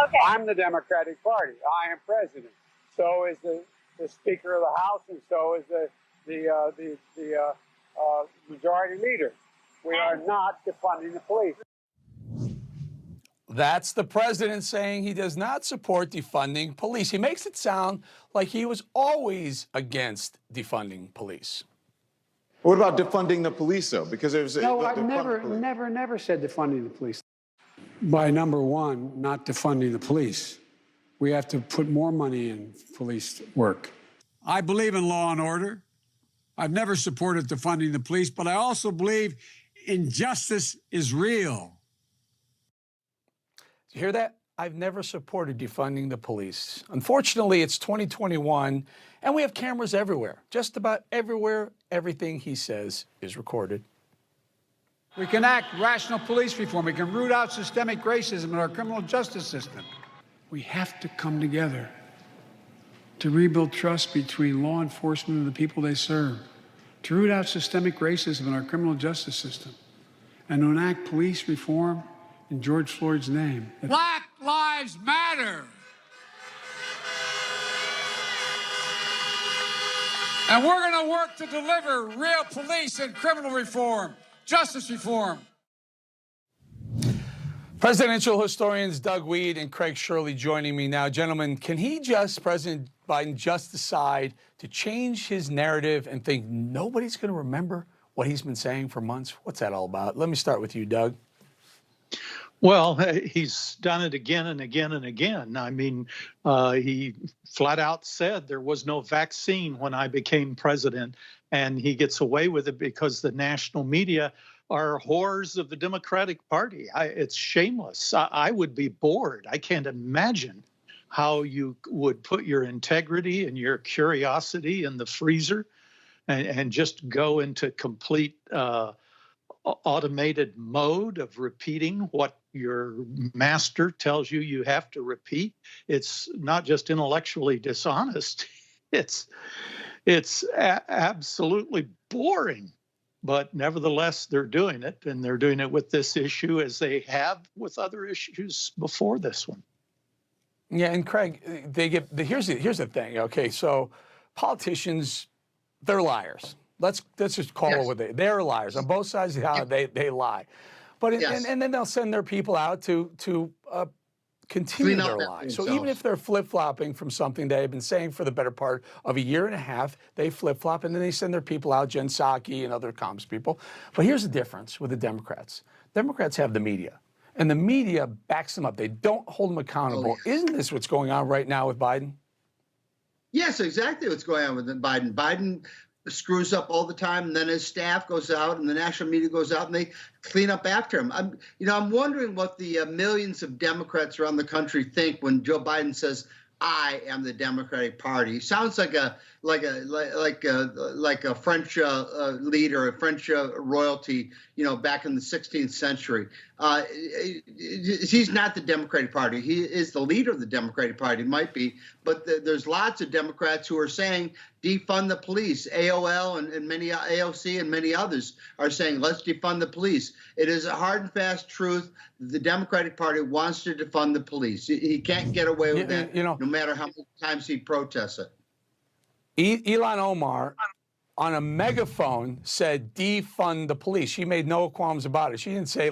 Okay. I'm the Democratic Party. I am president. So is the Speaker of the House, and so is the majority leader. We are not defunding the police. That's the president saying he does not support defunding police. He makes it sound like he was always against defunding police. What about defunding the police, though? Because there's no, I've never said defunding the police. By number one, not defunding the police. We have to put more money in police work. I believe in law and order. I've never supported defunding the police, but I also believe injustice is real. You hear that? I've never supported defunding the police. Unfortunately, it's 2021, and we have cameras everywhere. Just about everywhere, everything he says is recorded. We can enact rational police reform. We can root out systemic racism in our criminal justice system. We have to come together to rebuild trust between law enforcement and the people they serve, to root out systemic racism in our criminal justice system, and to enact police reform in George Floyd's name. Black Lives Matter. And we're going to work to deliver real police and criminal reform, justice reform. Presidential historians Doug Weed and Craig Shirley joining me now. Gentlemen, can President Biden just decide to change his narrative and think nobody's going to remember what he's been saying for months? What's that all about? Let me start with you, Doug. Well, he's done it again and again and again. I mean, he flat out said there was no vaccine when I became president, and he gets away with it because the national media are whores of the Democratic Party. It's shameless. I would be bored. I can't imagine how you would put your integrity and your curiosity in the freezer and just go into complete automated mode of repeating what your master tells you you have to repeat. It's not just intellectually dishonest. It's absolutely boring. But nevertheless, they're doing it, and they're doing it with this issue as they have with other issues before this one. Yeah, and Craig, here's the thing. Okay, so politicians, they're liars. Let's just call it what they're liars on both sides of the aisle. They lie, but and then they'll send their people out to continue their lies. So even if they're flip-flopping from something they've been saying for the better part of a year and a half, they flip-flop, and then they send their people out, Jen Psaki and other comms people. But here's the difference with the Democrats. Democrats have the media, and the media backs them up. They don't hold them accountable. Isn't this what's going on right now with Biden? Yes, exactly what's going on with Biden. Biden screws up all the time, and then his staff goes out and the national media goes out and they clean up after him. I'm wondering what the millions of Democrats around the country think when Joe Biden says, "I am the Democratic Party." He sounds like a French leader, a French royalty, back in the 16th century. He's not the Democratic Party. He is the leader of the Democratic Party, might be, but there's lots of Democrats who are saying defund the police. AOL and many AOC and many others are saying let's defund the police. It is a hard and fast truth. The Democratic Party wants to defund the police. He can't get away with that, no matter how many times he protests it. Ilhan Omar, on a megaphone, said defund the police. She made no qualms about it. She didn't say,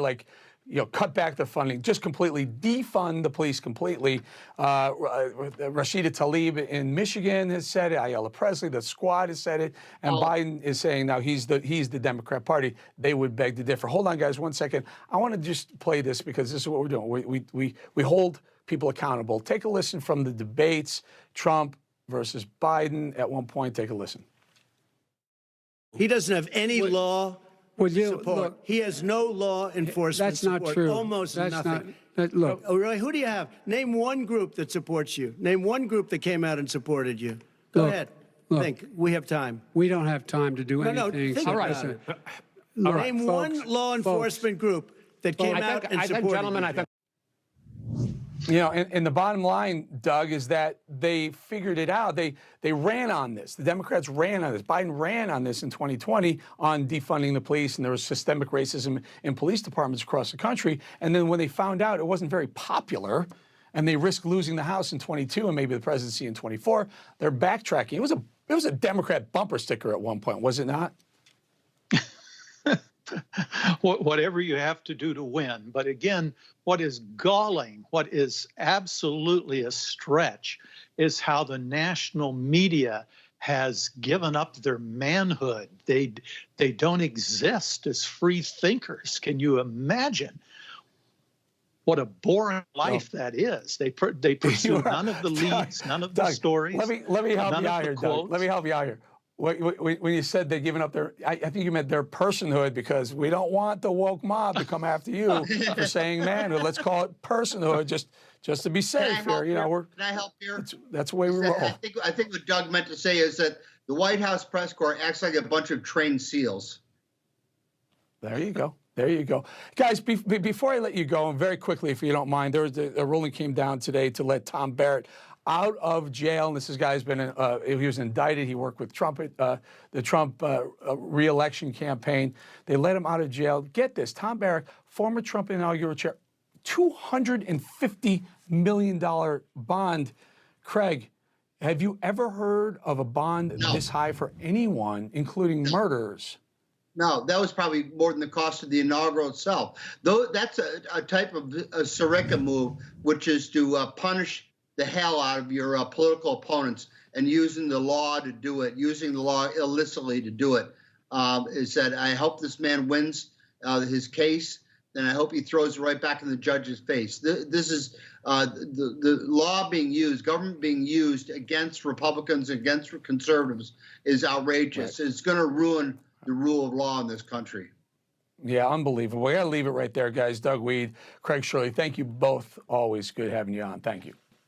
cut back the funding, just completely defund the police completely. Rashida Tlaib in Michigan has said it. Ayala Presley, the squad, has said it. And Biden is saying now he's the Democrat Party. They would beg to differ. Hold on, guys, 1 second. I want to just play this because this is what we're doing. We hold people accountable. Take a listen from the debates, Trump versus Biden. At one point, take a listen. He doesn't have any law support. Look, he has no law enforcement that's not support. true. Almost nothing. Look. Oh, really? Who do you have? Name one group that supports you. Name one group that came out and supported you. Go ahead. Think. We have time. We don't have time to do anything. No, think about it. Name one law enforcement group that came out and supported you. And the bottom line, Doug, is that they figured it out. They ran on this. The Democrats ran on this. Biden ran on this in 2020 on defunding the police, and there was systemic racism in police departments across the country. And then when they found out it wasn't very popular, and they risk losing the House in 22 and maybe the presidency in 24. They're backtracking. It was a Democrat bumper sticker at one point, was it not? Whatever you have to do to win. But again, what is galling, what is absolutely a stretch, is how the national media has given up their manhood. They don't exist as free thinkers. Can you imagine what a boring life that is? They pursue none of the leads, none of the stories. Let me help you out here, Doug. Let me help you out here. When you said they're giving up their, I think you meant their personhood, because we don't want the woke mob to come after you for saying manhood. Let's call it personhood, just to be safe here. You know, Can I help here? That's the way we roll. I think what Doug meant to say is that the White House press corps acts like a bunch of trained SEALs. There you go. There you go. Guys, before I let you go, and very quickly, if you don't mind, there was a ruling came down today to let Tom Barrett out of jail. And this guy's been, he was indicted. He worked with Trump, the Trump re-election campaign. They let him out of jail. Get this, Tom Barrett, former Trump inaugural chair, $250 million bond. Craig, have you ever heard of a bond this high for anyone, including murderers? No, that was probably more than the cost of the inaugural itself. Though that's a type of a Sirica move, which is to punish the hell out of your political opponents, and using the law to do it, using the law illicitly to do it. Is that I hope this man wins his case, and I hope he throws it right back in the judge's face. This is the law being used, government being used against Republicans, against conservatives is outrageous. Right. It's going to ruin the rule of law in this country. Yeah, unbelievable. We got to leave it right there, guys. Doug Weed, Craig Shirley, thank you both. Always good having you on. Thank you.